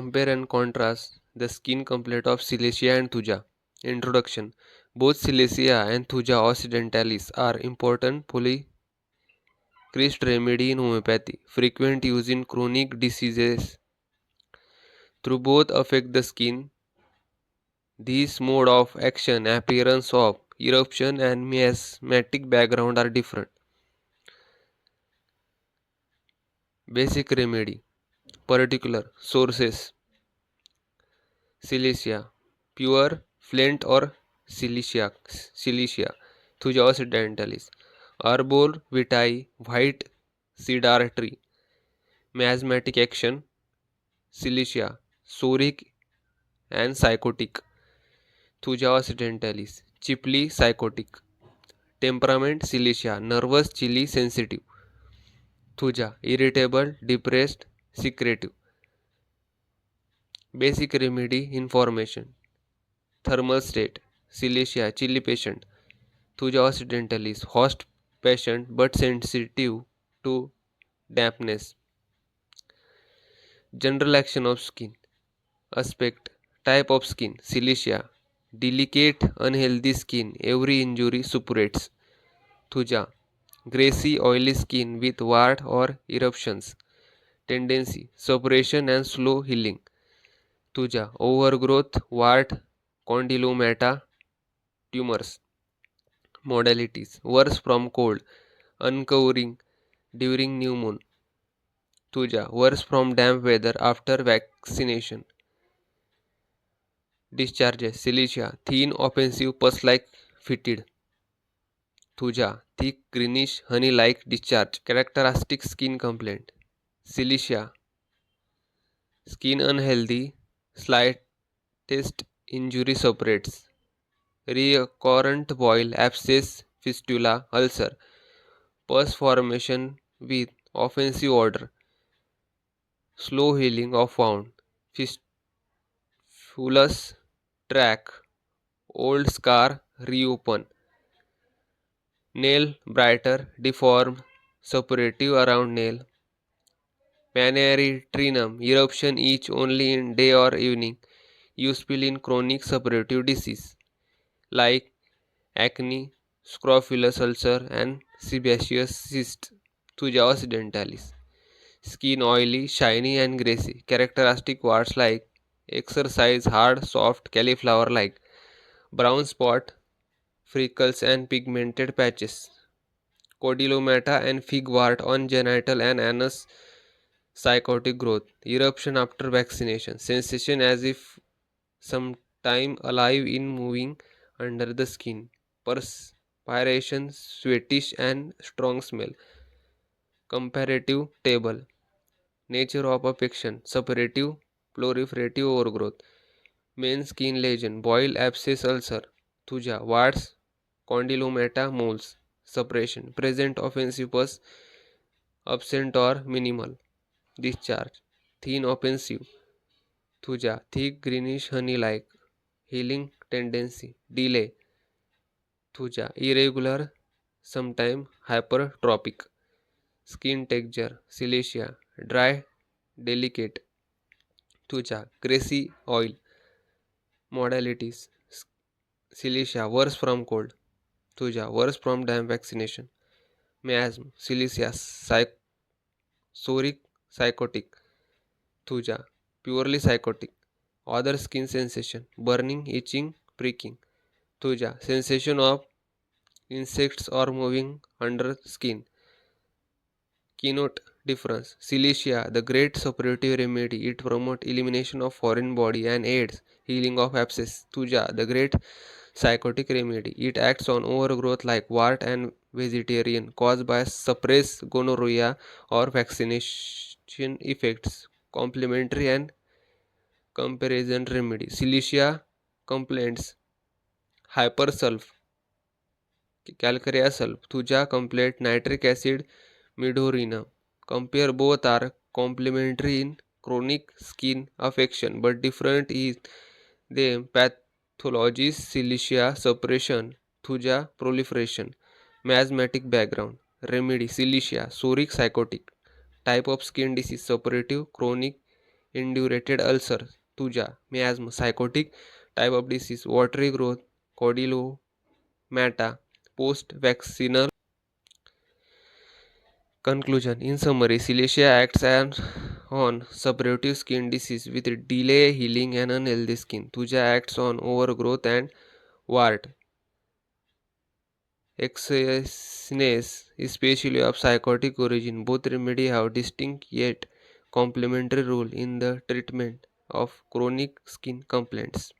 Compare and contrast the skin complaint of Silicea and Thuja. Introduction. Both Silicea and Thuja occidentalis are important polycrist remedy in homeopathy, frequent use in chronic diseases. Through both affect the skin, these mode of action, appearance of eruption and miasmatic background are different. Basic remedy. Particular sources. Silicea, pure flint or Silicea, Thuja occidentalis, arbor vitae, white cedar tree, miasmatic action, Silicea, soric and psychotic, Thuja occidentalis, cheaply psychotic, temperament, Silicea, nervous, chilly, sensitive, Thuja, irritable, depressed, secretive. Basic remedy information. Thermal state. Silicea, chilly patient. Thuja occidentalis, host patient but sensitive to dampness. General action of skin. Aspect. Type of skin. Silicea. Delicate, unhealthy skin. Every injury suppurates. Thuja. Greasy, oily skin with wart or eruptions. Tendency. Suppuration and slow healing. Thuja. Overgrowth, wart, condylomata, tumors. Modalities. Worse from cold. Uncovering during new moon. Thuja. Worse from damp weather after vaccination. Discharges. Silicea. Thin, offensive, pus-like fetid. Thuja. Thick, greenish, honey-like discharge. Characteristic skin complaint. Silicea. Skin unhealthy. Slightest injury separates. Recurrent boil, abscess, fistula, ulcer. Pus formation with offensive odor. Slow healing of wound. Fistulous track. Old scar reopen. Nail brighter, deformed, suppurative around nail. Paneritrinum eruption each only in day or evening. Useful in chronic suppurative disease like acne, scrofulous ulcer, and sebaceous cyst. Thuja occidentalis. Skin oily, shiny, and greasy. Characteristic warts like exercise hard, soft, cauliflower like. Brown spot, freckles, and pigmented patches. Condylomata and fig wart on genital and anus. Psychotic growth. Eruption after vaccination. Sensation as if some time alive in moving under the skin. Perspiration, sweatish, and strong smell. Comparative table. Nature of affection. Suppurative, proliferative overgrowth. Main skin lesion. Boil, abscess, ulcer. Thuja. Warts, condylomata, moles. Suppression. Present offensive pus, absent or minimal. Discharge. Thin offensive. Thuja. Thick, greenish, honey-like. Healing tendency. Delay. Thuja. Irregular, sometime hypertrophic. Skin texture. Silicea. Dry, delicate. Thuja. Greasy oil. Modalities. Silicea. Worse from cold. Thuja. Worse from damp vaccination. Miasm. Silicea. Soric, psychotic. Thuja. Purely psychotic. Other skin sensation. Burning, itching, pricking. Thuja. Sensation of insects or moving under skin. Keynote difference. Silicea, the great suppurative remedy. It promotes elimination of foreign body and aids healing of abscess. Thuja, the great psychotic remedy. It acts on overgrowth like wart and vegetarian caused by suppressed gonorrhea or vaccination effects. Complementary and comparison remedy. Silicea complaints hypersulf, calcarea sulf, Thuja complaint nitric acid, midorina. Compare both are complementary in chronic skin affection but different in them pathologies. Silicea suppression, Thuja proliferation. Miasmatic background. Remedy. Silicea soric psychotic. Type of skin disease suppurative, chronic, indurated ulcer. Thuja, miasm, psychotic type of disease, watery growth, cordylomata, post-vaccinal. Conclusion. In summary, Silicea acts on suppurative skin disease with delay healing and unhealthy skin. Thuja acts on overgrowth and wart excess, especially of psychotic origin. Both remedies have distinct yet complementary role in the treatment of chronic skin complaints.